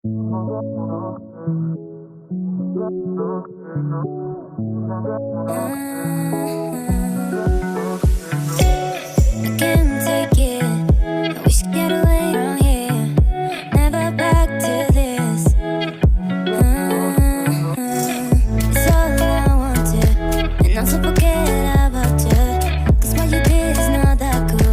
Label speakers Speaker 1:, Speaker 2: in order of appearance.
Speaker 1: I can't take it. I wish I get away from here. Never back to this. It's all I wanted, and also forget about you. 'Cause what you did is not that cool.